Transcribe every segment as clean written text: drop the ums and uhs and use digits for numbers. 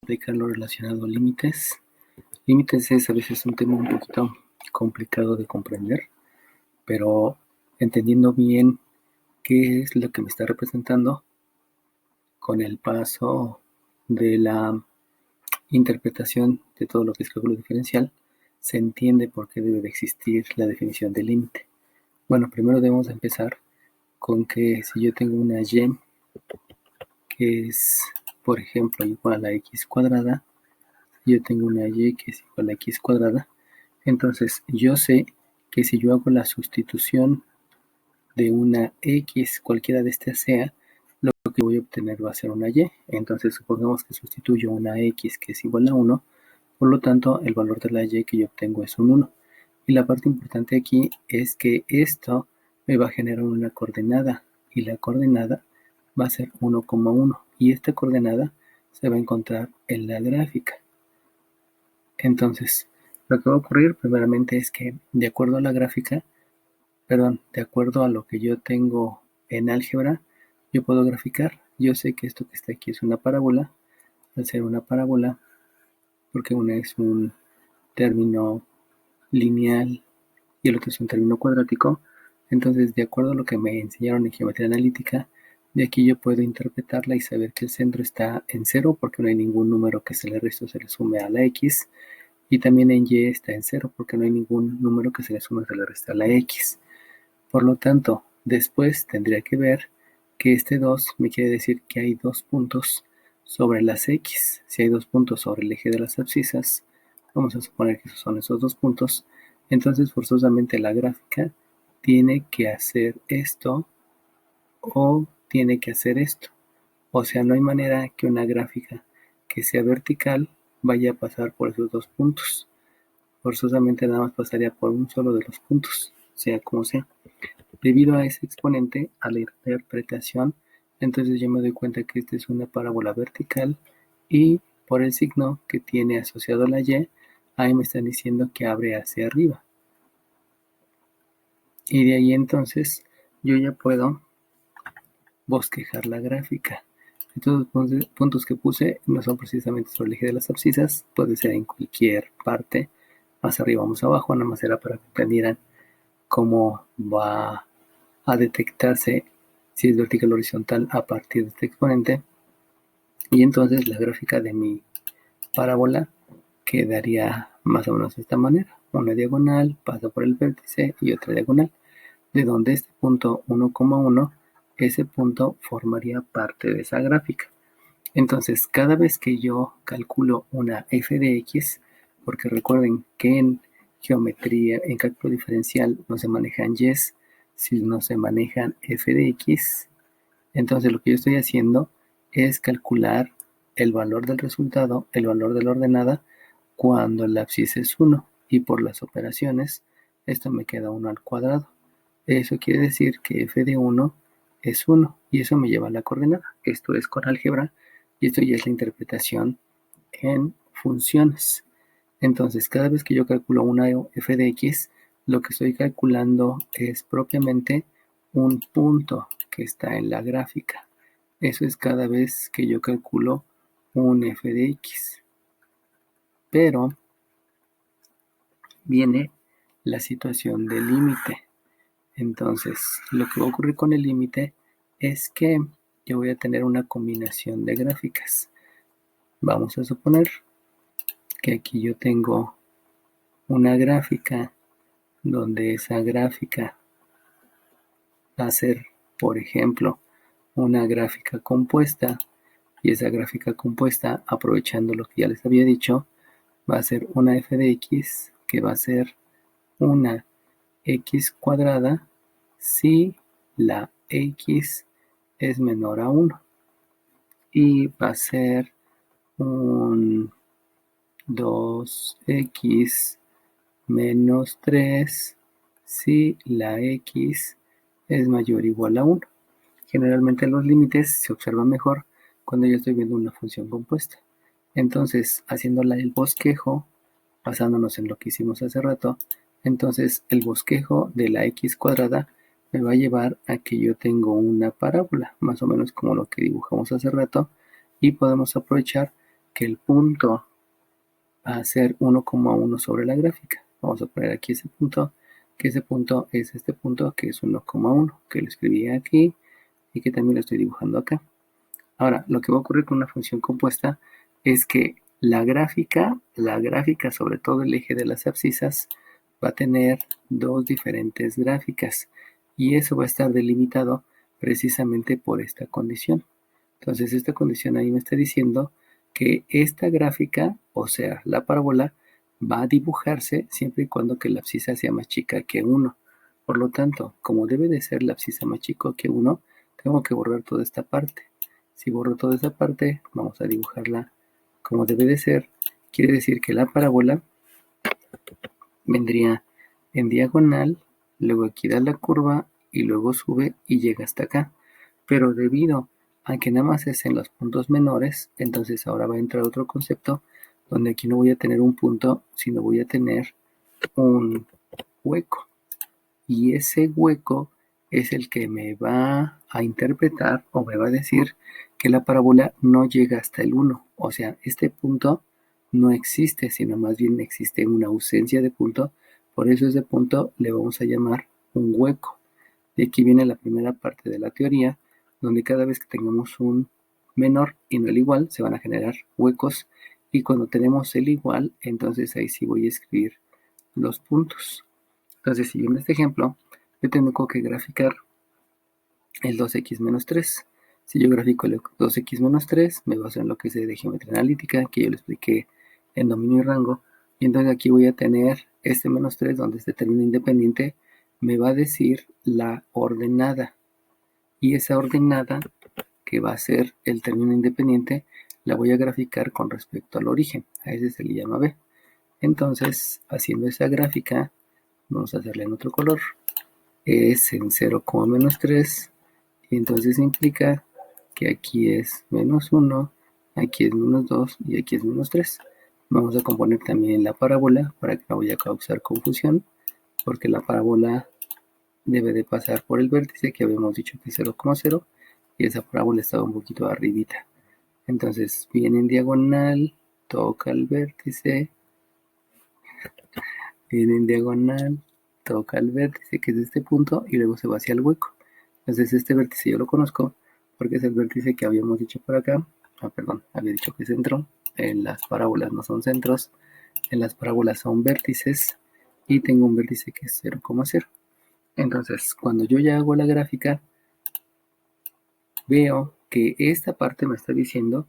explicar lo relacionado a límites. Límites es a veces un tema un poquito complicado de comprender, pero entendiendo bien qué es lo que me está representando, con el paso de la interpretación de todo lo que es cálculo diferencial, se entiende por qué debe de existir la definición de límite. Bueno, primero debemos empezar con que si yo tengo una y que es, por ejemplo, igual a la x cuadrada, yo tengo una y que es igual a x cuadrada, entonces yo sé que si yo hago la sustitución de una x, cualquiera de estas sea, lo que voy a obtener va a ser una y. Entonces supongamos que sustituyo una x que es igual a 1, por lo tanto el valor de la y que yo obtengo es un 1. Y la parte importante aquí es que esto me va a generar una coordenada, y la coordenada va a ser 1,1, y esta coordenada se va a encontrar en la gráfica. Entonces, lo que va a ocurrir primeramente es que de acuerdo a la gráfica, de acuerdo a lo que yo tengo en álgebra, yo puedo graficar. Yo sé que esto que está aquí es una parábola. Al ser una parábola, porque una es un término lineal y el otro es un término cuadrático, entonces de acuerdo a lo que me enseñaron en geometría analítica, de aquí yo puedo interpretarla y saber que el centro está en 0 porque no hay ningún número que se le reste o se le sume a la x, y también en y está en 0 porque no hay ningún número que se le sume o se le reste a la x. Por lo tanto, después tendría que ver que este 2 me quiere decir que hay 2 puntos sobre las x. Si hay 2 puntos sobre el eje de las abscisas, vamos a suponer que son esos 2 puntos, entonces forzosamente la gráfica tiene que hacer esto o tiene que hacer esto. O sea, no hay manera que una gráfica que sea vertical vaya a pasar por esos 2 puntos. Forzosamente nada más pasaría por un solo de los puntos, sea como sea. Debido a ese exponente, a la interpretación, entonces yo me doy cuenta que esta es una parábola vertical, y por el signo que tiene asociado a la y, ahí me están diciendo que abre hacia arriba. Y de ahí entonces yo ya puedo bosquejar la gráfica. Estos puntos que puse no son precisamente sobre el eje de las abscisas, puede ser en cualquier parte, más arriba o más abajo, nada más era para que entendieran cómo va a detectarse si es vertical o horizontal a partir de este exponente. Y entonces la gráfica de mi parábola quedaría más o menos de esta manera. Una diagonal pasa por el vértice y otra diagonal, de donde este punto 1,1, ese punto formaría parte de esa gráfica. Entonces, cada vez que yo calculo una f de x, porque recuerden que en geometría, en cálculo diferencial, no se manejan y's, sino se manejan f de x, entonces lo que yo estoy haciendo es calcular el valor del resultado, el valor de la ordenada, cuando el abscisa es 1, y por las operaciones, esto me queda 1 al cuadrado. Eso quiere decir que f de 1 es 1, y eso me lleva a la coordenada. Esto es con álgebra, y esto ya es la interpretación en funciones. Entonces, cada vez que yo calculo una f de x, lo que estoy calculando es propiamente un punto que está en la gráfica. Eso es cada vez que yo calculo un f de x. Pero viene la situación del límite. Entonces, lo que va a ocurrir con el límite es que yo voy a tener una combinación de gráficas. Vamos a suponer que aquí yo tengo una gráfica donde esa gráfica va a ser, por ejemplo, una gráfica compuesta, y esa gráfica compuesta, aprovechando lo que ya les había dicho, va a ser una f de x que va a ser una x cuadrada si la x es menor a 1, y va a ser un 2x menos 3 si la x es mayor o igual a 1. Generalmente los límites se observan mejor cuando yo estoy viendo una función compuesta. Entonces, haciéndola el bosquejo, basándonos en lo que hicimos hace rato, entonces el bosquejo de la x cuadrada me va a llevar a que yo tengo una parábola, más o menos como lo que dibujamos hace rato, y podemos aprovechar que el punto va a ser 1,1 sobre la gráfica. Vamos a poner aquí ese punto, que ese punto es este punto, que es 1,1, que lo escribí aquí y que también lo estoy dibujando acá. Ahora, lo que va a ocurrir con una función compuesta es que la gráfica sobre todo el eje de las abscisas, va a tener dos diferentes gráficas y eso va a estar delimitado precisamente por esta condición. Entonces, esta condición ahí me está diciendo que esta gráfica, o sea, la parábola, va a dibujarse siempre y cuando que la abscisa sea más chica que 1. Por lo tanto, como debe de ser la abscisa más chica que 1, tengo que borrar toda esta parte. Si borro toda esta parte, vamos a dibujarla como debe de ser. Quiere decir que la parábola vendría en diagonal, luego aquí da la curva y luego sube y llega hasta acá. Pero debido a que nada más es en los puntos menores, entonces ahora va a entrar otro concepto donde aquí no voy a tener un punto, sino voy a tener un hueco. Y ese hueco es el que me va a interpretar o me va a decir que la parábola no llega hasta el 1. O sea, este punto no existe, sino más bien existe una ausencia de punto. Por eso ese punto le vamos a llamar un hueco. De aquí viene la primera parte de la teoría, donde cada vez que tengamos un menor y no el igual, se van a generar huecos. Y cuando tenemos el igual, entonces ahí sí voy a escribir los puntos. Entonces, siguiendo este ejemplo, yo tengo que graficar el 2x menos 3. Si yo grafico el 2x menos 3, me baso en lo que sé de geometría analítica, que yo lo expliqué en dominio y rango. Y entonces aquí voy a tener este menos 3, donde este término independiente me va a decir la ordenada. Y esa ordenada, que va a ser el término independiente, la voy a graficar con respecto al origen. A ese se le llama B. Entonces, haciendo esa gráfica, vamos a hacerla en otro color, es en 0, menos 3, y entonces implica que aquí es menos 1, aquí es menos 2 y aquí es menos 3. Vamos a componer también la parábola para que no vaya a causar confusión, porque la parábola debe de pasar por el vértice que habíamos dicho que es 0,0 y esa parábola estaba un poquito arribita. Entonces viene en diagonal, toca el vértice, viene en diagonal, toca el vértice que es este punto y luego se va hacia el hueco. Entonces este vértice yo lo conozco porque es el vértice que habíamos dicho por acá. Perdón, había dicho que es centro. En las parábolas no son centros, en las parábolas son vértices y tengo un vértice que es 0,0. Entonces cuando yo ya hago la gráfica, veo que esta parte me está diciendo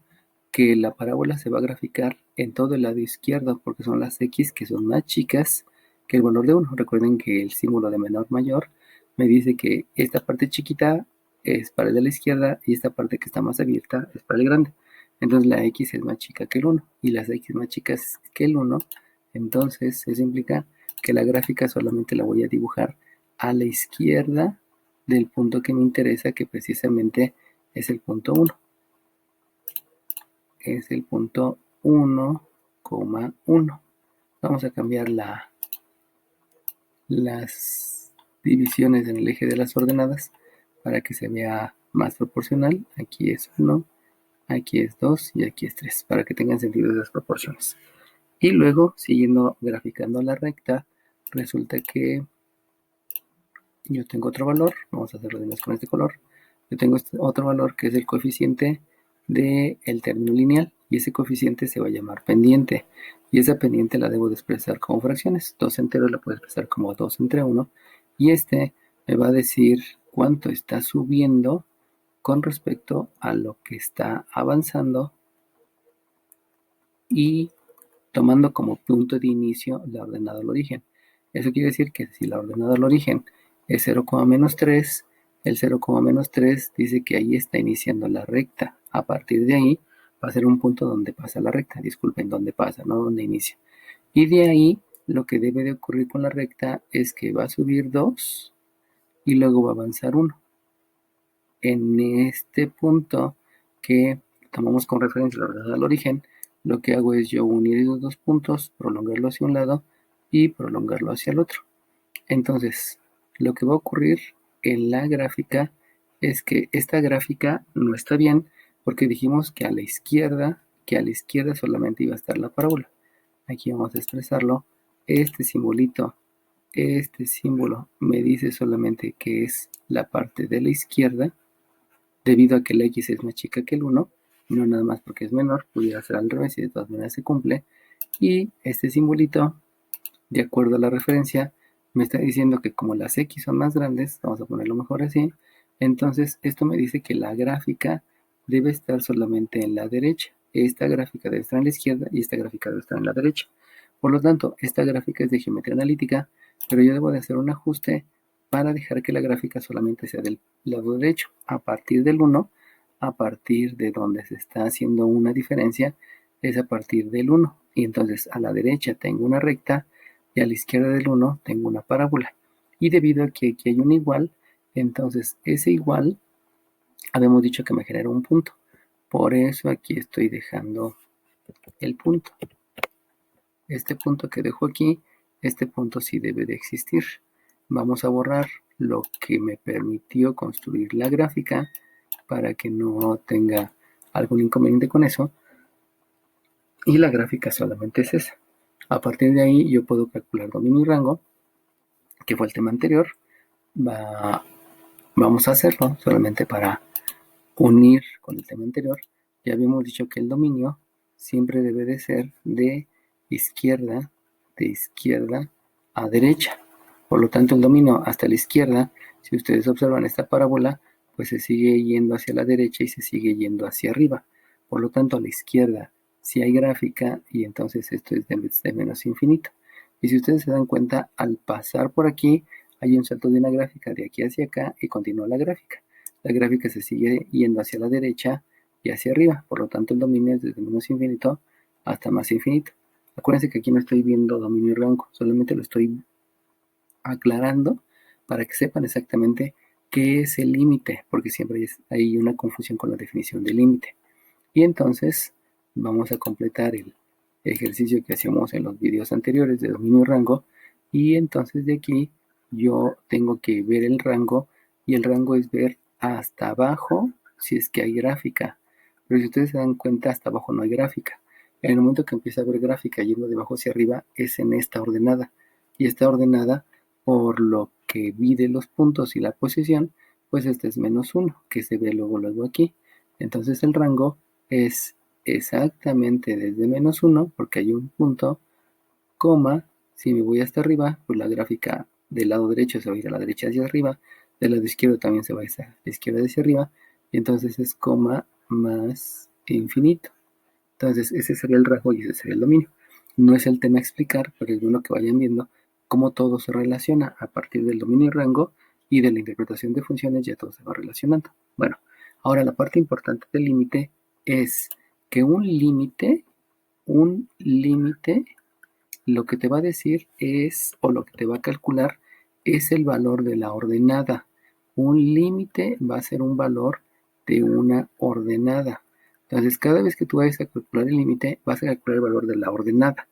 que la parábola se va a graficar en todo el lado izquierdo porque son las x que son más chicas que el valor de 1. Recuerden que el símbolo de menor mayor me dice que esta parte chiquita es para el de la izquierda y esta parte que está más abierta es para el grande. Entonces la x es más chica que el 1 y las x más chicas que el 1. Entonces eso implica que la gráfica solamente la voy a dibujar a la izquierda del punto que me interesa, que precisamente es el punto 1. Es el punto 1,1. Vamos a cambiar las divisiones en el eje de las ordenadas para que se vea más proporcional. Aquí es 1, aquí es 2 y aquí es 3, para que tengan sentido esas proporciones. Y luego, siguiendo graficando la recta, resulta que yo tengo otro valor, vamos a hacerlo de nuevo con este color. Yo tengo otro valor que es el coeficiente del término lineal y ese coeficiente se va a llamar pendiente y esa pendiente la debo de expresar como fracciones. 2 enteros la puedo expresar como 2 entre 1 y este me va a decir cuánto está subiendo con respecto a lo que está avanzando y tomando como punto de inicio la ordenada al origen. Eso quiere decir que si la ordenada al origen es 0, menos 3, el 0, menos 3 dice que ahí está iniciando la recta. A partir de ahí va a ser un punto donde pasa la recta, disculpen, donde pasa, no donde inicia. Y de ahí lo que debe de ocurrir con la recta es que va a subir 2 y luego va a avanzar 1. En este punto que tomamos como referencia la ordenada al origen, lo que hago es yo unir esos dos puntos, prolongarlo hacia un lado y prolongarlo hacia el otro. Entonces, lo que va a ocurrir en la gráfica es que esta gráfica no está bien porque dijimos que a la izquierda que a la izquierda solamente iba a estar la parábola. Aquí vamos a expresarlo. Este simbolito, este símbolo me dice solamente que es la parte de la izquierda, debido a que la x es más chica que el 1, no nada más porque es menor, pudiera ser al revés y de todas maneras se cumple. Y este simbolito, de acuerdo a la referencia, me está diciendo que como las x son más grandes, vamos a ponerlo mejor así, entonces esto me dice que la gráfica debe estar solamente en la derecha. Esta gráfica debe estar en la izquierda y esta gráfica debe estar en la derecha. Por lo tanto, esta gráfica es de geometría analítica, pero yo debo de hacer un ajuste para dejar que la gráfica solamente sea del lado derecho. A partir del 1, a partir de donde se está haciendo una diferencia, es a partir del 1. Y entonces a la derecha tengo una recta y a la izquierda del 1 tengo una parábola. Y debido a que aquí hay un igual, entonces ese igual habíamos dicho que me genera un punto. Por eso aquí estoy dejando el punto. Este punto que dejo aquí, este punto sí debe de existir. Vamos a borrar lo que me permitió construir la gráfica para que no tenga algún inconveniente con eso. Y la gráfica solamente es esa. A partir de ahí yo puedo calcular dominio y rango, que fue el tema anterior. Vamos a hacerlo solamente para unir con el tema anterior. Ya habíamos dicho que el dominio siempre debe de ser de izquierda a derecha. Por lo tanto, el dominio hasta la izquierda, si ustedes observan esta parábola, pues se sigue yendo hacia la derecha y se sigue yendo hacia arriba. Por lo tanto, a la izquierda si hay gráfica y entonces esto es de menos infinito. Y si ustedes se dan cuenta, al pasar por aquí, hay un salto de una gráfica de aquí hacia acá y continúa la gráfica. La gráfica se sigue yendo hacia la derecha y hacia arriba. Por lo tanto, el dominio es desde menos infinito hasta más infinito. Acuérdense que aquí no estoy viendo dominio y rango, solamente lo estoy aclarando para que sepan exactamente qué es el límite, porque siempre hay una confusión con la definición de límite. Y entonces vamos a completar el ejercicio que hacíamos en los videos anteriores de dominio y rango. Y entonces de aquí yo tengo que ver el rango, y el rango es ver hasta abajo si es que hay gráfica. Pero si ustedes se dan cuenta, hasta abajo no hay gráfica. En el momento que empieza a haber gráfica yendo de abajo hacia arriba, es en esta ordenada. Y esta ordenada, por lo que vi de los puntos y la posición, pues este es -1, que se ve luego aquí. Entonces el rango es exactamente desde -1, porque hay un punto, coma, si me voy hasta arriba, pues la gráfica del lado derecho se va a ir a la derecha hacia arriba, del lado izquierdo también se va a ir a la izquierda hacia arriba, y entonces es coma más infinito. Entonces ese sería el rango y ese sería el dominio. No es el tema explicar, pero es bueno que vayan viendo cómo todo se relaciona a partir del dominio y rango, y de la interpretación de funciones ya todo se va relacionando. Bueno, ahora la parte importante del límite es que un límite, lo que te va a decir es, o lo que te va a calcular, es el valor de la ordenada. Un límite va a ser un valor de una ordenada. Entonces, cada vez que tú vayas a calcular el límite, vas a calcular el valor de la ordenada.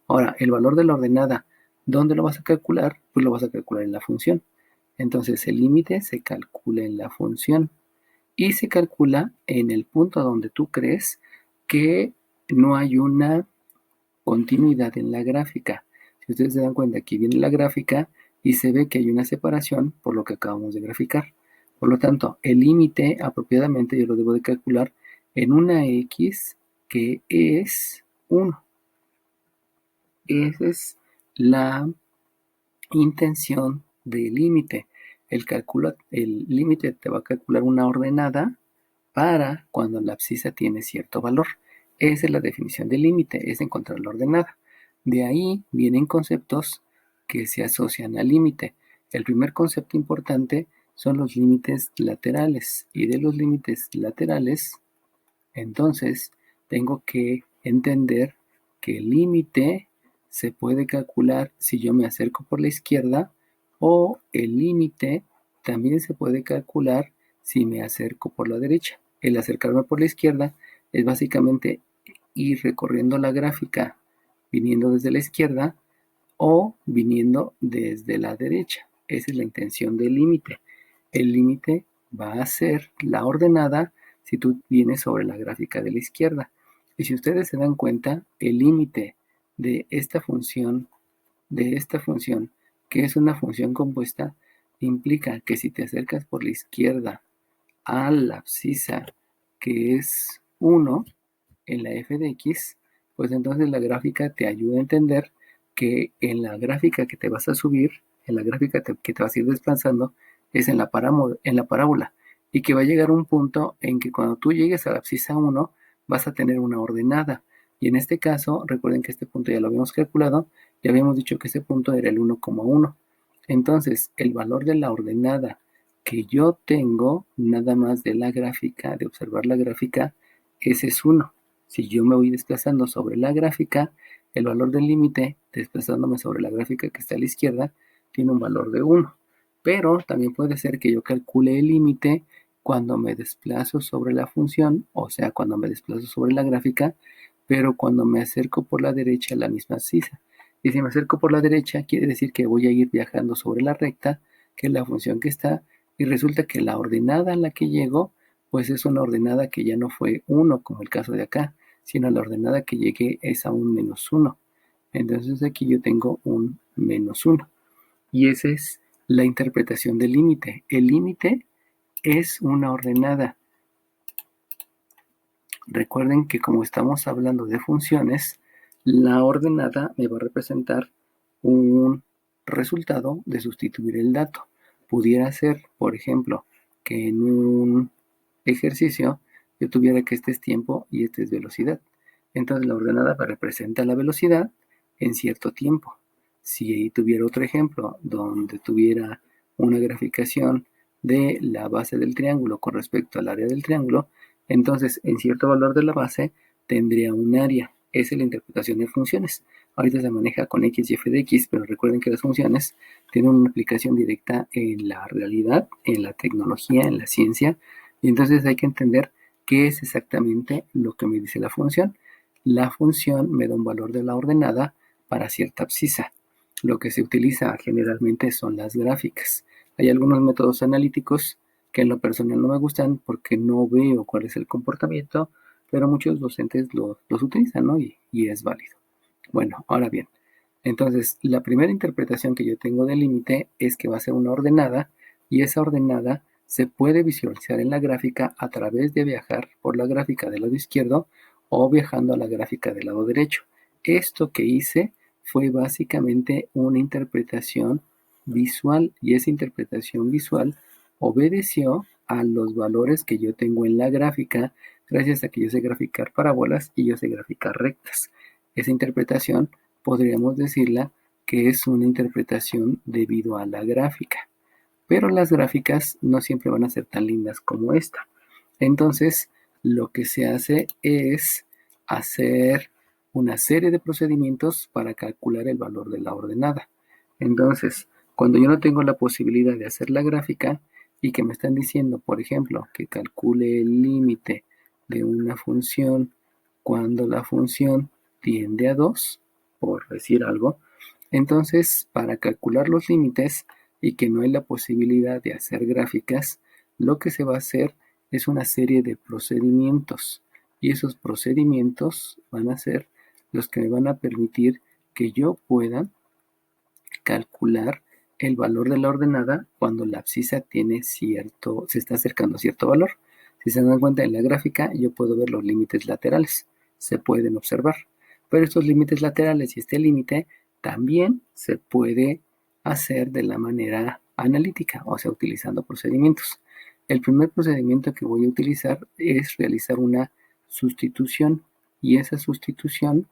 Ahora, el valor de la ordenada, ¿dónde lo vas a calcular? Pues lo vas a calcular en la función. Entonces, el límite se calcula en la función y se calcula en el punto donde tú crees que no hay una continuidad en la gráfica. Si ustedes se dan cuenta, aquí viene la gráfica y se ve que hay una separación por lo que acabamos de graficar. Por lo tanto, el límite apropiadamente yo lo debo de calcular en una x que es 1. Esa es la intención del límite. El límite te va a calcular una ordenada para cuando la abscisa tiene cierto valor. Esa es la definición del límite, es encontrar la ordenada. De ahí vienen conceptos que se asocian al límite. El primer concepto importante son los límites laterales, y de los límites laterales, entonces tengo que entender que el límite se puede calcular si yo me acerco por la izquierda, o el límite también se puede calcular si me acerco por la derecha. El acercarme por la izquierda es básicamente ir recorriendo la gráfica viniendo desde la izquierda o viniendo desde la derecha. Esa es la intención del límite. El límite va a ser la ordenada si tú vienes sobre la gráfica de la izquierda. Y si ustedes se dan cuenta, el límite de esta función, que es una función compuesta, implica que si te acercas por la izquierda a la abscisa, que es 1 en la f de x, pues entonces la gráfica te ayuda a entender que en la gráfica que te vas a subir, en la gráfica que te vas a ir desplazando, es en la parábola, y que va a llegar un punto en que cuando tú llegues a la abscisa 1, vas a tener una ordenada. Y en este caso, recuerden que este punto ya lo habíamos calculado, ya habíamos dicho que ese punto era el 1,1. Entonces, el valor de la ordenada que yo tengo, nada más de la gráfica, de observar la gráfica, ese es 1. Si yo me voy desplazando sobre la gráfica, el valor del límite, desplazándome sobre la gráfica que está a la izquierda, tiene un valor de 1. Pero también puede ser que yo calcule el límite cuando me desplazo sobre la función, o sea, cuando me desplazo sobre la gráfica, pero cuando me acerco por la derecha a la misma abscisa. Y si me acerco por la derecha, quiere decir que voy a ir viajando sobre la recta, que es la función que está, y resulta que la ordenada a la que llego, pues es una ordenada que ya no fue 1, como el caso de acá, sino la ordenada que llegué es a un -1. Entonces aquí yo tengo un -1. Y esa es la interpretación del límite. El límite es una ordenada. Recuerden que como estamos hablando de funciones, la ordenada me va a representar un resultado de sustituir el dato. Pudiera ser, por ejemplo, que en un ejercicio yo tuviera que este es tiempo y este es velocidad. Entonces la ordenada me representa la velocidad en cierto tiempo. Si ahí tuviera otro ejemplo donde tuviera una graficación de la base del triángulo con respecto al área del triángulo, entonces en cierto valor de la base tendría un área. Esa es la interpretación de funciones. Ahorita se maneja con x y f de x, pero recuerden que las funciones tienen una aplicación directa en la realidad, en la tecnología, en la ciencia, y entonces hay que entender qué es exactamente lo que me dice la función. La función me da un valor de la ordenada para cierta abscisa. Lo que se utiliza generalmente son las gráficas. Hay algunos métodos analíticos que en lo personal no me gustan porque no veo cuál es el comportamiento, pero muchos docentes los utilizan, ¿no? Y es válido. Bueno, ahora bien, entonces la primera interpretación que yo tengo del límite es que va a ser una ordenada y esa ordenada se puede visualizar en la gráfica a través de viajar por la gráfica del lado izquierdo o viajando a la gráfica del lado derecho. Esto que hice fue básicamente una interpretación visual y esa interpretación visual obedeció a los valores que yo tengo en la gráfica gracias a que yo sé graficar parábolas y yo sé graficar rectas. Esa interpretación podríamos decirla que es una interpretación debido a la gráfica. Pero las gráficas no siempre van a ser tan lindas como esta. Entonces, lo que se hace es hacer una serie de procedimientos para calcular el valor de la ordenada. Entonces, cuando yo no tengo la posibilidad de hacer la gráfica y que me están diciendo, por ejemplo, que calcule el límite de una función cuando la función tiende a 2, por decir algo, entonces, para calcular los límites y que no hay la posibilidad de hacer gráficas, lo que se va a hacer es una serie de procedimientos. Y esos procedimientos van a ser los que me van a permitir que yo pueda calcular el valor de la ordenada cuando la abscisa se está acercando a cierto valor. Si se dan cuenta en la gráfica, yo puedo ver los límites laterales. Se pueden observar. Pero estos límites laterales y este límite también se puede hacer de la manera analítica, o sea, utilizando procedimientos. El primer procedimiento que voy a utilizar es realizar una sustitución y esa sustitución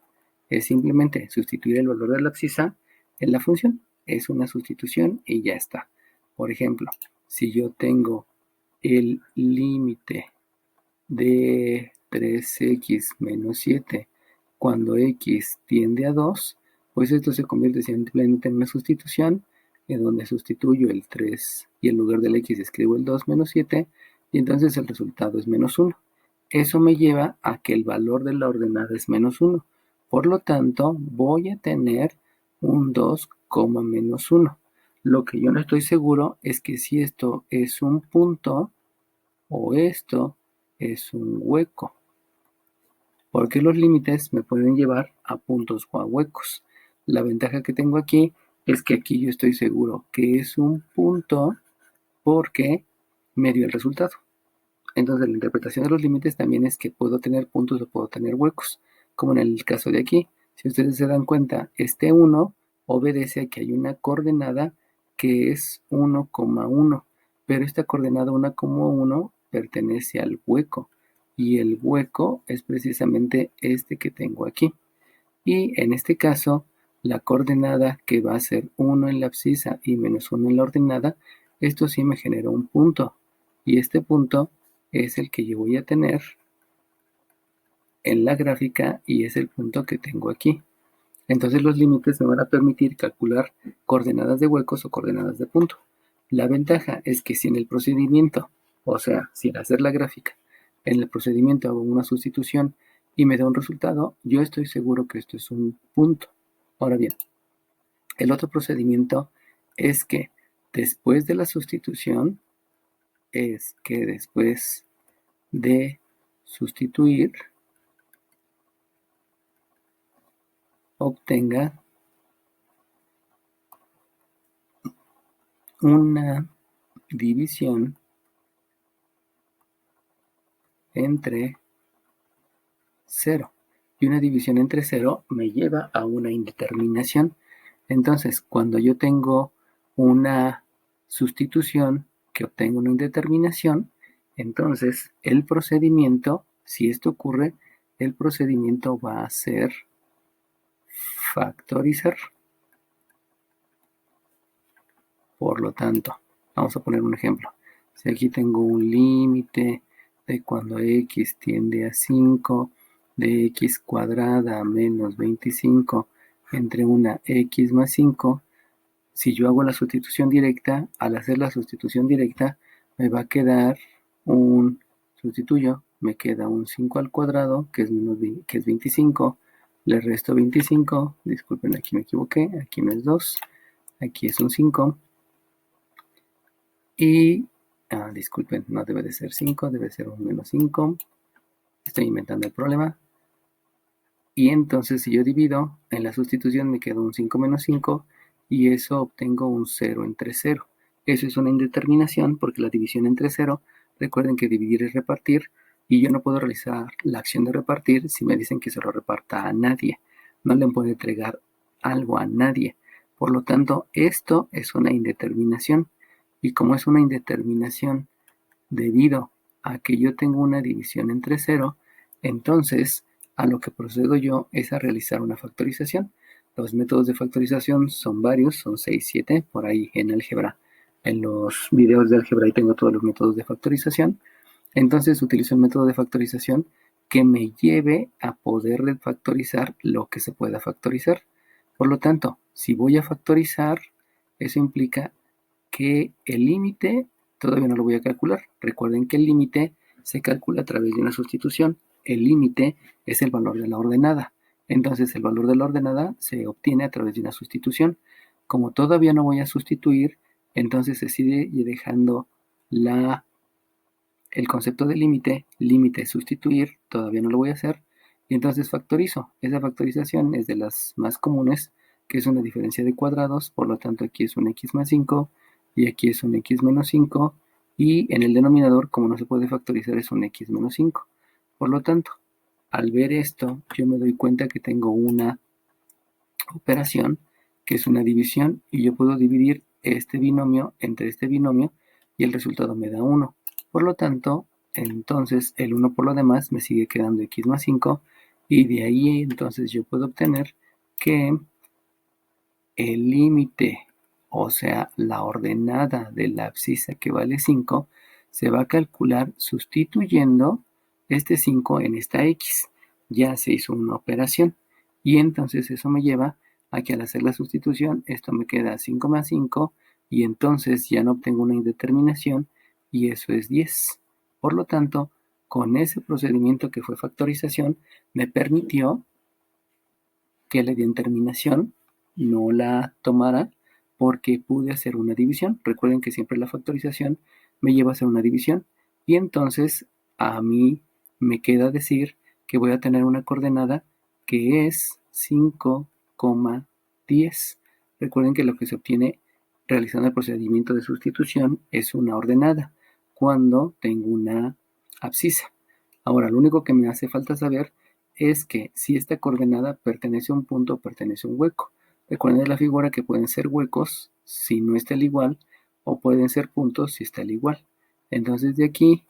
es simplemente sustituir el valor de la abscisa en la función. Es una sustitución y ya está. Por ejemplo, si yo tengo el límite de 3x menos 7 cuando x tiende a 2, pues esto se convierte simplemente en una sustitución en donde sustituyo el 3 y en lugar del x escribo el 2 menos 7 y entonces el resultado es -1. Eso me lleva a que el valor de la ordenada es -1. Por lo tanto, voy a tener un 2, -1. Lo que yo no estoy seguro es que si esto es un punto o esto es un hueco. porque los límites me pueden llevar a puntos o a huecos. La ventaja que tengo aquí es que aquí yo estoy seguro que es un punto porque me dio el resultado. Entonces la interpretación de los límites también es que puedo tener puntos o puedo tener huecos, como en el caso de aquí. Si ustedes se dan cuenta, este 1 obedece a que hay una coordenada que es 1,1, pero esta coordenada 1,1 pertenece al hueco, y el hueco es precisamente este que tengo aquí. Y en este caso, la coordenada que va a ser 1 en la abscisa y -1 en la ordenada, esto sí me genera un punto. Y este punto es el que yo voy a tener en la gráfica y es el punto que tengo aquí. Entonces los límites me van a permitir calcular coordenadas de huecos o coordenadas de punto. La ventaja es que si en el procedimiento, o sea, sin hacer la gráfica, en el procedimiento hago una sustitución y me da un resultado, yo estoy seguro que esto es un punto. Ahora bien, el otro procedimiento es que después de la sustitución, es que después de sustituir, obtenga una división entre 0. Y una división entre 0 me lleva a una indeterminación. Entonces, cuando yo tengo una sustitución que obtengo una indeterminación, entonces el procedimiento, si esto ocurre, el procedimiento va a ser factorizar. Por lo tanto, vamos a poner un ejemplo. Si aquí tengo un límite de cuando x tiende a 5, de x cuadrada menos 25 entre una x más 5, si yo hago la sustitución directa, al hacer la sustitución directa, me va a quedar sustituyo, me queda un 5 al cuadrado, que es 25, le resto 25, disculpen, aquí me equivoqué, aquí no es 2, aquí es un 5, y, disculpen, no debe de ser 5, debe ser un menos 5. Estoy inventando el problema. Y entonces si yo divido, en la sustitución me queda un 5 menos 5 y eso obtengo un 0 entre 0. Eso es una indeterminación porque la división entre 0, recuerden que dividir es repartir y yo no puedo realizar la acción de repartir si me dicen que se lo reparta a nadie. No le puedo entregar algo a nadie. Por lo tanto, esto es una indeterminación. Y como es una indeterminación debido a que yo tengo una división entre 0, entonces a lo que procedo yo es a realizar una factorización. Los métodos de factorización son varios, son 6, 7, por ahí en álgebra. En los videos de álgebra ahí tengo todos los métodos de factorización. Entonces utilizo el método de factorización que me lleve a poder factorizar lo que se pueda factorizar. Por lo tanto, si voy a factorizar, eso implica que el límite todavía no lo voy a calcular. Recuerden que el límite se calcula a través de una sustitución. El límite es el valor de la ordenada. Entonces el valor de la ordenada se obtiene a través de una sustitución. Como todavía no voy a sustituir, entonces se sigue dejando el concepto de límite, límite sustituir, todavía no lo voy a hacer, y entonces factorizo. Esa factorización es de las más comunes, que es una diferencia de cuadrados, por lo tanto aquí es un x más 5, y aquí es un x menos 5, y en el denominador, como no se puede factorizar, es un x menos 5. Por lo tanto, al ver esto, yo me doy cuenta que tengo una operación, que es una división, y yo puedo dividir este binomio entre este binomio, y el resultado me da 1. Por lo tanto, entonces el 1 por lo demás me sigue quedando x más 5, y de ahí entonces yo puedo obtener que el límite, o sea, la ordenada de la abscisa que vale 5, se va a calcular sustituyendo este 5 en esta x. Ya se hizo una operación. Y entonces eso me lleva a que al hacer la sustitución, esto me queda 5 más 5, y entonces ya no obtengo una indeterminación, y eso es 10. Por lo tanto, con ese procedimiento que fue factorización, me permitió que la indeterminación no la tomara porque pude hacer una división. Recuerden que siempre la factorización me lleva a hacer una división, y entonces a mí me queda decir que voy a tener una coordenada que es 5,10. Recuerden que lo que se obtiene realizando el procedimiento de sustitución es una ordenada cuando tengo una abscisa. Ahora, lo único que me hace falta saber es que si esta coordenada pertenece a un punto o pertenece a un hueco. Recuerden de la figura que pueden ser huecos si no está al igual o pueden ser puntos si está al igual. Entonces de aquí,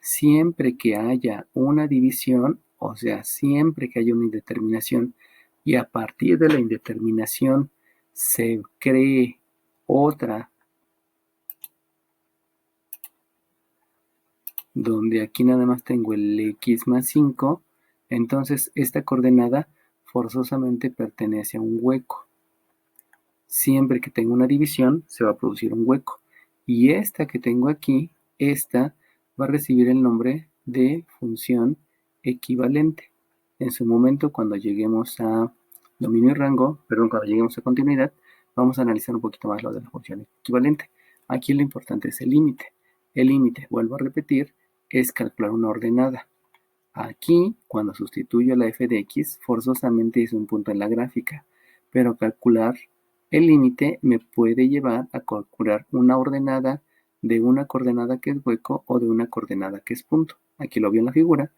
siempre que haya una división, o sea, siempre que haya una indeterminación y a partir de la indeterminación se cree otra donde aquí nada más tengo el x más 5, entonces esta coordenada forzosamente pertenece a un hueco. Siempre que tengo una división, se va a producir un hueco. Y esta que tengo aquí, esta va a recibir el nombre de función equivalente. En su momento, cuando lleguemos a dominio y rango, cuando lleguemos a continuidad, vamos a analizar un poquito más lo de la función equivalente. Aquí lo importante es el límite. El límite, vuelvo a repetir, es calcular una ordenada. Aquí, cuando sustituyo la f de x, forzosamente es un punto en la gráfica, pero calcular el límite me puede llevar a calcular una ordenada de una coordenada que es hueco o de una coordenada que es punto. Aquí lo veo en la figura,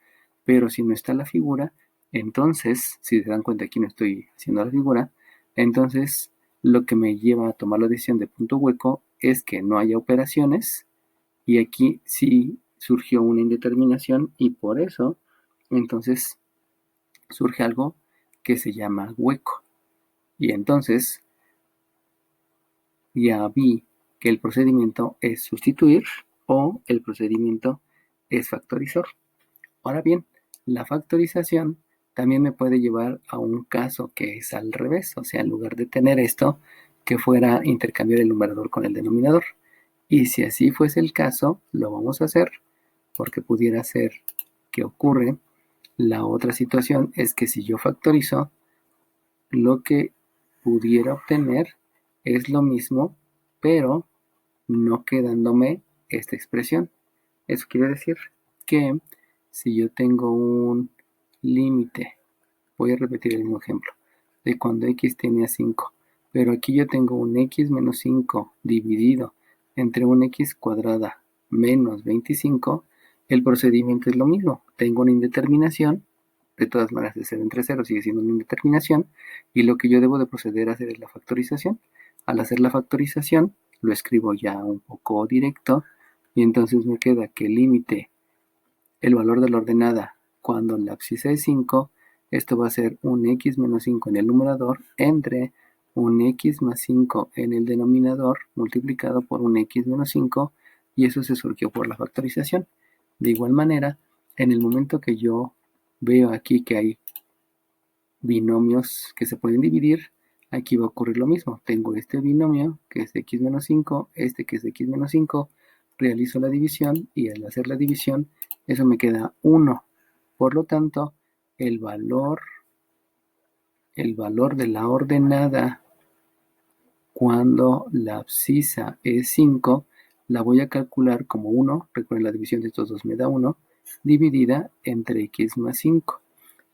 pero si no está la figura, entonces, si se dan cuenta aquí no estoy haciendo la figura, entonces lo que me lleva a tomar la decisión de punto hueco es que no haya operaciones y aquí sí surgió una indeterminación y por eso entonces surge algo que se llama hueco. Y entonces ya vi que el procedimiento es sustituir o el procedimiento es factorizar. Ahora bien, la factorización también me puede llevar a un caso que es al revés, o sea, en lugar de tener esto, que fuera intercambiar el numerador con el denominador. Y si así fuese el caso, lo vamos a hacer, porque pudiera ser que ocurre. La otra situación es que si yo factorizo, lo que pudiera obtener es lo mismo, pero no quedándome esta expresión. Eso quiere decir que si yo tengo un límite, voy a repetir el mismo ejemplo, de cuando x tiene a 5, pero aquí yo tengo un x menos 5 dividido entre un x cuadrada menos 25, el procedimiento es lo mismo. Tengo una indeterminación, de todas maneras de 0 entre 0 sigue siendo una indeterminación, y lo que yo debo de proceder a hacer es la factorización. Al hacer la factorización, lo escribo ya un poco directo, y entonces me queda que el límite, el valor de la ordenada, cuando la abscisa es 5, esto va a ser un x menos 5 en el numerador entre un x más 5 en el denominador multiplicado por un x menos 5, y eso se surgió por la factorización. De igual manera, en el momento que yo veo aquí que hay binomios que se pueden dividir, aquí va a ocurrir lo mismo. Tengo este binomio que es x menos 5, este que es x menos 5, realizo la división y al hacer la división, eso me queda 1. Por lo tanto, el valor de la ordenada cuando la abscisa es 5, la voy a calcular como 1, recuerden la división de estos dos me da 1, dividida entre x más 5.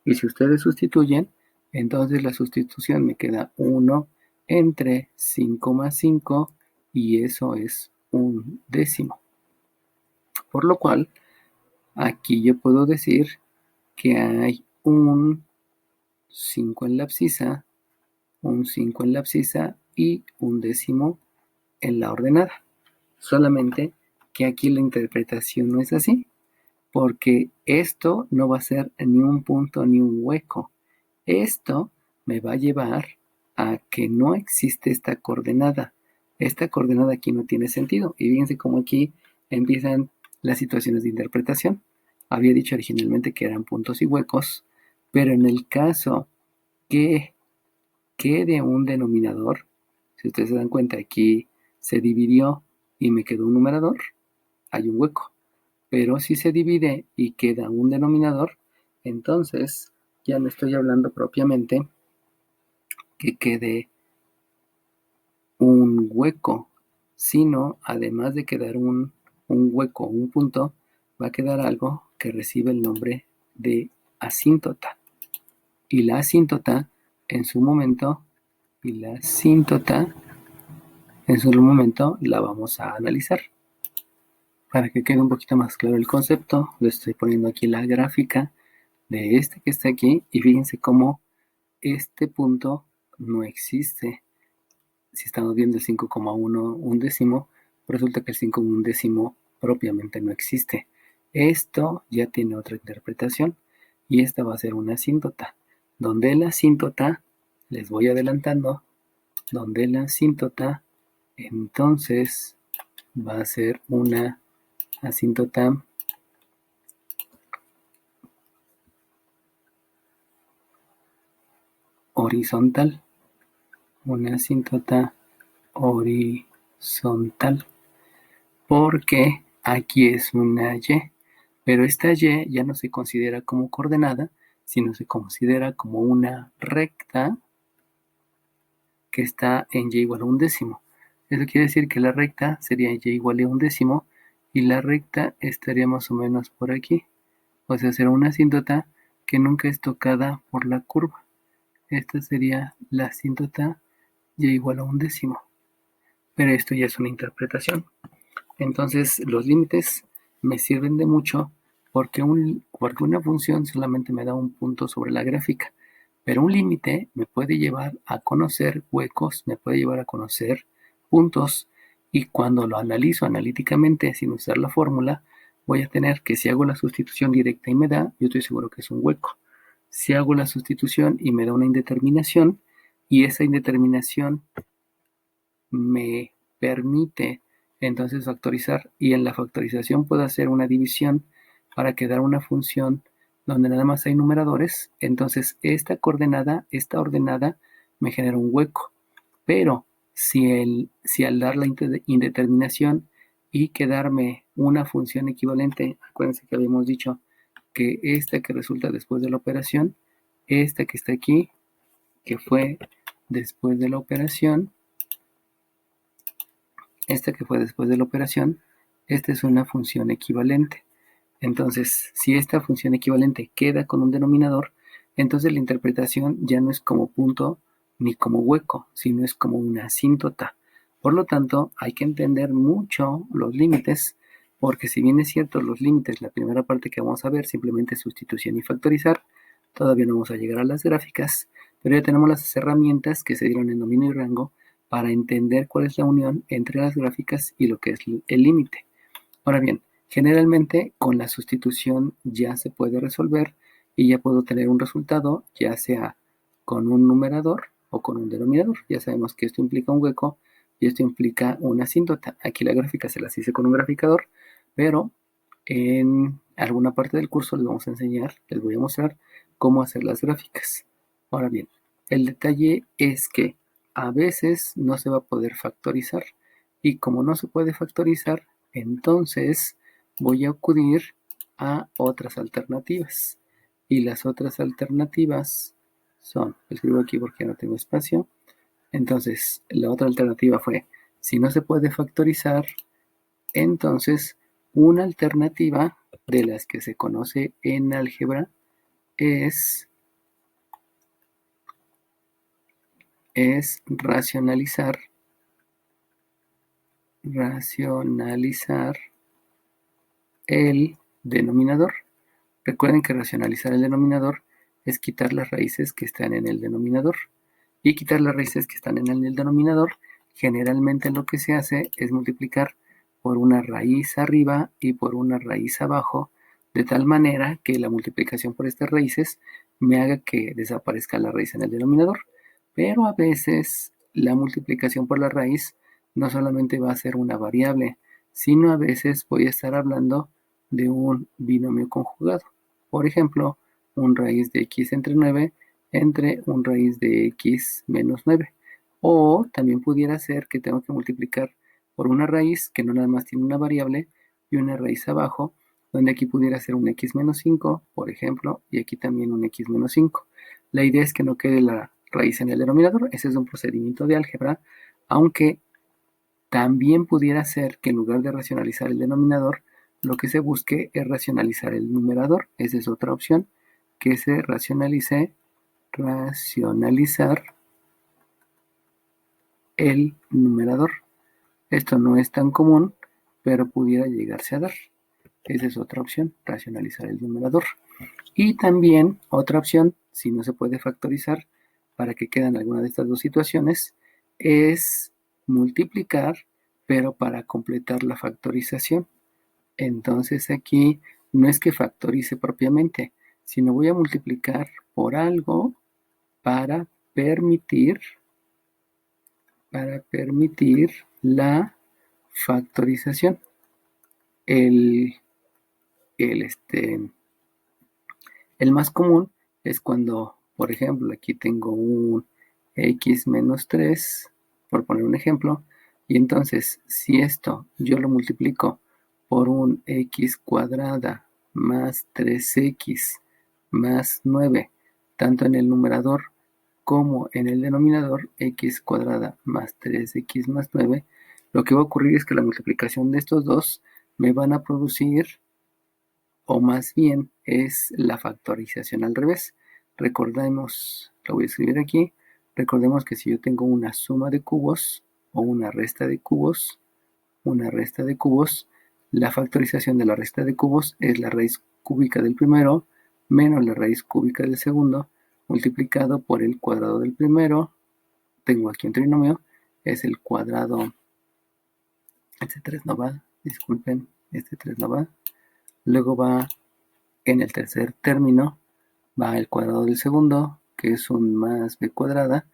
Y si ustedes sustituyen, entonces la sustitución me queda 1 entre 5 más 5 y eso es un décimo. Por lo cual, aquí yo puedo decir que hay un 5 en la abscisa, un 5 en la abscisa y un décimo en la ordenada. Solamente que aquí la interpretación no es así, porque esto no va a ser ni un punto ni un hueco. Esto me va a llevar a que no existe esta coordenada. Esta coordenada aquí no tiene sentido. Y fíjense cómo aquí empiezan las situaciones de interpretación. Había dicho originalmente que eran puntos y huecos, pero en el caso que quede un denominador, si ustedes se dan cuenta, aquí se dividió y me quedó un numerador, hay un hueco. Pero si se divide y queda un denominador, entonces ya no estoy hablando propiamente que quede un hueco, sino además de quedar un hueco o un punto, va a quedar algo que recibe el nombre de asíntota. Y la asíntota en su momento la vamos a analizar. Para que quede un poquito más claro el concepto, le estoy poniendo aquí la gráfica de este que está aquí y fíjense cómo este punto no existe. Si estamos viendo el 5,1 undécimo, resulta que el 5 undécimo propiamente no existe. Esto ya tiene otra interpretación y esta va a ser una asíntota, donde la asíntota, les voy adelantando, donde la asíntota entonces va a ser una asíntota horizontal, una asíntota horizontal, porque aquí es una Y, pero esta Y ya no se considera como coordenada, sino se considera como una recta que está en Y igual a 1/10. Eso quiere decir que la recta sería Y igual a 1/10 y la recta estaría más o menos por aquí. O sea, será una asíntota que nunca es tocada por la curva. Esta sería la asíntota Y igual a 1/10. Pero esto ya es una interpretación. Entonces, los límites me sirven de mucho porque una función solamente me da un punto sobre la gráfica. Pero un límite me puede llevar a conocer huecos, me puede llevar a conocer puntos, y cuando lo analizo analíticamente sin usar la fórmula, voy a tener que si hago la sustitución directa y me da, yo estoy seguro que es un hueco. Si hago la sustitución y me da una indeterminación, y esa indeterminación me permite entonces factorizar, y en la factorización puedo hacer una división para quedar una función donde nada más hay numeradores, entonces esta ordenada me genera un hueco. Pero si al dar la indeterminación y quedarme una función equivalente, acuérdense que habíamos dicho que esta que resulta después de la operación, esta que está aquí, que fue después de la operación, esta es una función equivalente. Entonces, si esta función equivalente queda con un denominador, entonces la interpretación ya no es como punto ni como hueco, sino es como una asíntota. Por lo tanto, hay que entender mucho los límites, porque si bien es cierto los límites, la primera parte que vamos a ver, simplemente sustitución y factorizar, todavía no vamos a llegar a las gráficas, pero ya tenemos las herramientas que se dieron en dominio y rango para entender cuál es la unión entre las gráficas y lo que es el límite. Ahora bien, generalmente con la sustitución ya se puede resolver y ya puedo tener un resultado, ya sea con un numerador o con un denominador. Ya sabemos que esto implica un hueco y esto implica una asíntota. Aquí la gráfica se las hice con un graficador, pero en alguna parte del curso les voy a mostrar cómo hacer las gráficas. Ahora bien, el detalle es que a veces no se va a poder factorizar, y como no se puede factorizar, entonces voy a acudir a otras alternativas. Y las otras alternativas son, escribo aquí porque no tengo espacio. Entonces, la otra alternativa fue, si no se puede factorizar, entonces una alternativa de las que se conoce en álgebra es racionalizar el denominador. Recuerden que racionalizar el denominador es quitar las raíces que están en el denominador. Y quitar las raíces que están en el denominador, generalmente lo que se hace es multiplicar por una raíz arriba y por una raíz abajo, de tal manera que la multiplicación por estas raíces me haga que desaparezca la raíz en el denominador. Pero a veces la multiplicación por la raíz no solamente va a ser una variable, sino a veces voy a estar hablando de un binomio conjugado. Por ejemplo, un raíz de x entre 9 entre un raíz de x menos 9. O también pudiera ser que tengo que multiplicar por una raíz que no nada más tiene una variable y una raíz abajo, donde aquí pudiera ser un x menos 5, por ejemplo, y aquí también un x menos 5. La idea es que no quede la raíz en el denominador. Ese es un procedimiento de álgebra, aunque también pudiera ser que en lugar de racionalizar el denominador, lo que se busque es racionalizar el numerador. Esa es otra opción. que se racionalizar el numerador. Esto no es tan común, pero pudiera llegarse a dar. Esa es otra opción, racionalizar el numerador. Y también otra opción, si no se puede factorizar, para que queden alguna de estas dos situaciones, es multiplicar, pero para completar la factorización. Entonces aquí no es que factorice propiamente, sino voy a multiplicar por algo para permitir la factorización. El más común es cuando, por ejemplo, aquí tengo un x menos 3, por poner un ejemplo, y entonces si esto yo lo multiplico por un x cuadrada más 3x más 9, tanto en el numerador como en el denominador, x cuadrada más 3x más 9, lo que va a ocurrir es que la multiplicación de estos dos me van a producir, o más bien es la factorización al revés. Recordemos, lo voy a escribir aquí, recordemos que si yo tengo una suma de cubos o una resta de cubos, la factorización de la resta de cubos es la raíz cúbica del primero menos la raíz cúbica del segundo multiplicado por el cuadrado del primero. Tengo aquí un trinomio, es el cuadrado, este 3 no va, disculpen, este 3 no va. Luego va en el tercer término, va el cuadrado del segundo, que es un más b cuadrada,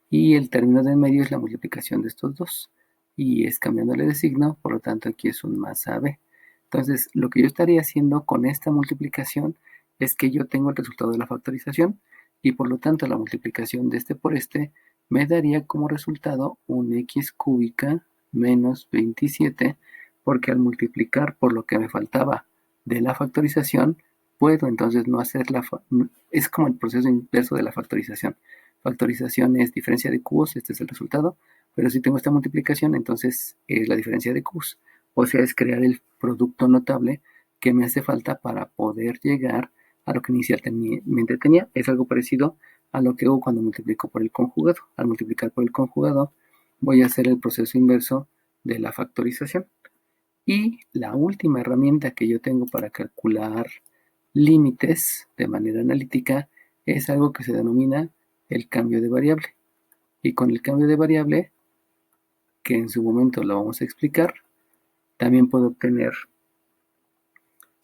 y el término de en medio es la multiplicación de estos dos, y es cambiándole de signo, por lo tanto aquí es un más ab. Entonces, lo que yo estaría haciendo con esta multiplicación es que yo tengo el resultado de la factorización, y por lo tanto la multiplicación de este por este me daría como resultado un x cúbica menos 27, porque al multiplicar por lo que me faltaba de la factorización, puedo entonces no hacer es como el proceso inverso de la factorización. Factorización es diferencia de cubos, este es el resultado, pero si tengo esta multiplicación, entonces es la diferencia de cubos. O sea, es crear el producto notable que me hace falta para poder llegar a lo que inicialmente tenía. Es algo parecido a lo que hago cuando multiplico por el conjugado. Al multiplicar por el conjugado, voy a hacer el proceso inverso de la factorización. Y la última herramienta que yo tengo para calcular límites de manera analítica es algo que se denomina el cambio de variable. Y con el cambio de variable, que en su momento lo vamos a explicar, también puedo obtener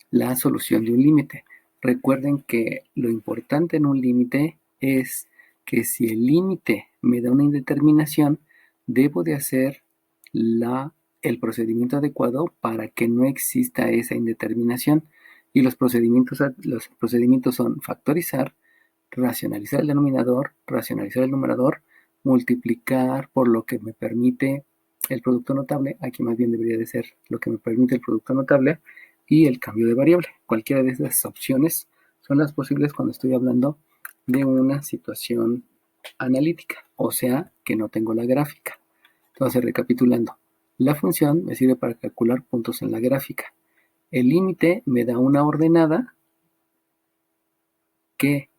la solución de un límite. Recuerden que lo importante en un límite es que si el límite me da una indeterminación, debo de hacer el procedimiento adecuado para que no exista esa indeterminación. Y los procedimientos son factorizar, racionalizar el denominador, racionalizar el numerador, multiplicar por lo que me permite el producto notable, aquí más bien debería de ser lo que me permite el producto notable, y el cambio de variable. Cualquiera de esas opciones son las posibles cuando estoy hablando de una situación analítica, o sea, que no tengo la gráfica. Entonces, recapitulando, la función me sirve para calcular puntos en la gráfica. El límite me da una ordenada que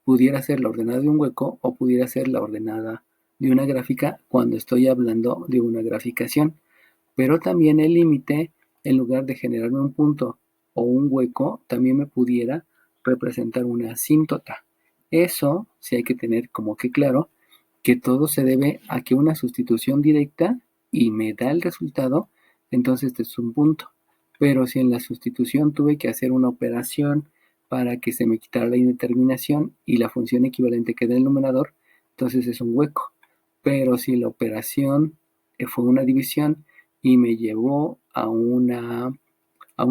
pudiera ser la ordenada de un hueco o pudiera ser la ordenada de una gráfica cuando estoy hablando de una graficación. Pero también el límite, en lugar de generarme un punto o un hueco, también me pudiera representar una asíntota. Eso sí hay que tener como que claro que todo se debe a que una sustitución directa y me da el resultado, entonces este es un punto. Pero si en la sustitución tuve que hacer una operación para que se me quitara la indeterminación y la función equivalente queda en el numerador, entonces es un hueco. Pero si la operación fue una división y me llevó a un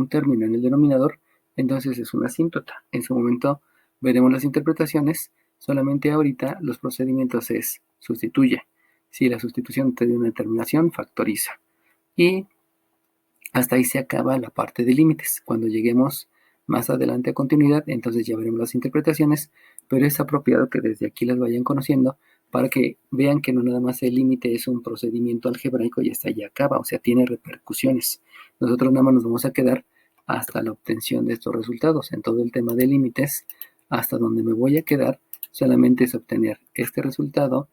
término en el denominador, entonces es una asíntota. En su momento veremos las interpretaciones, solamente ahorita los procedimientos es sustituye. Si la sustitución te dio una determinación, factoriza. Y hasta ahí se acaba la parte de límites. Cuando lleguemos más adelante a continuidad, entonces ya veremos las interpretaciones, pero es apropiado que desde aquí las vayan conociendo para que vean que no nada más el límite es un procedimiento algebraico y hasta ahí acaba, o sea, tiene repercusiones. Nosotros nada más nos vamos a quedar hasta la obtención de estos resultados. En todo el tema de límites, hasta donde me voy a quedar solamente es obtener este resultado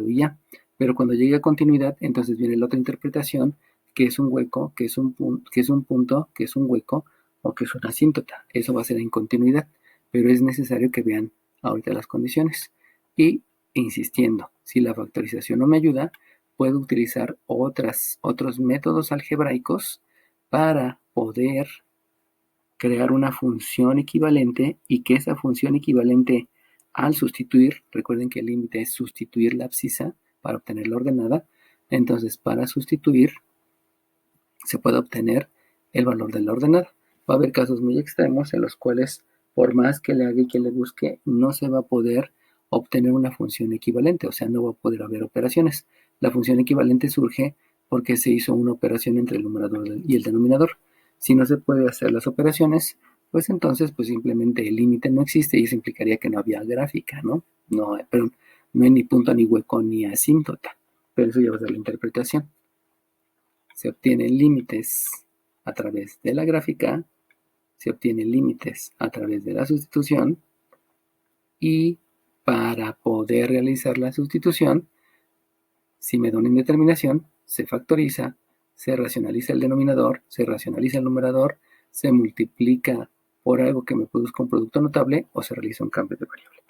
y ya. Pero cuando llegue a continuidad, entonces viene la otra interpretación, que es un hueco, que es un punto, que es un hueco o que es una asíntota. Eso va a ser en continuidad, pero es necesario que vean ahorita las condiciones. Y insistiendo, si la factorización no me ayuda, puedo utilizar otros métodos algebraicos para poder crear una función equivalente y que esa función equivalente al sustituir, recuerden que el límite es sustituir la abscisa para obtener la ordenada, entonces para sustituir se puede obtener el valor de la ordenada. Va a haber casos muy extremos en los cuales por más que le haga y que le busque, no se va a poder obtener una función equivalente, o sea, no va a poder haber operaciones. La función equivalente surge porque se hizo una operación entre el numerador y el denominador. Si no se puede hacer las operaciones, pues entonces pues simplemente el límite no existe y eso implicaría que no había gráfica, ¿no? No, perdón, no hay ni punto, ni hueco, ni asíntota. Pero eso ya va a ser la interpretación. Se obtienen límites a través de la gráfica, se obtienen límites a través de la sustitución y para poder realizar la sustitución, si me da una indeterminación, se factoriza, se racionaliza el denominador, se racionaliza el numerador, se multiplica por algo que me produzca un producto notable o se realiza un cambio de variable.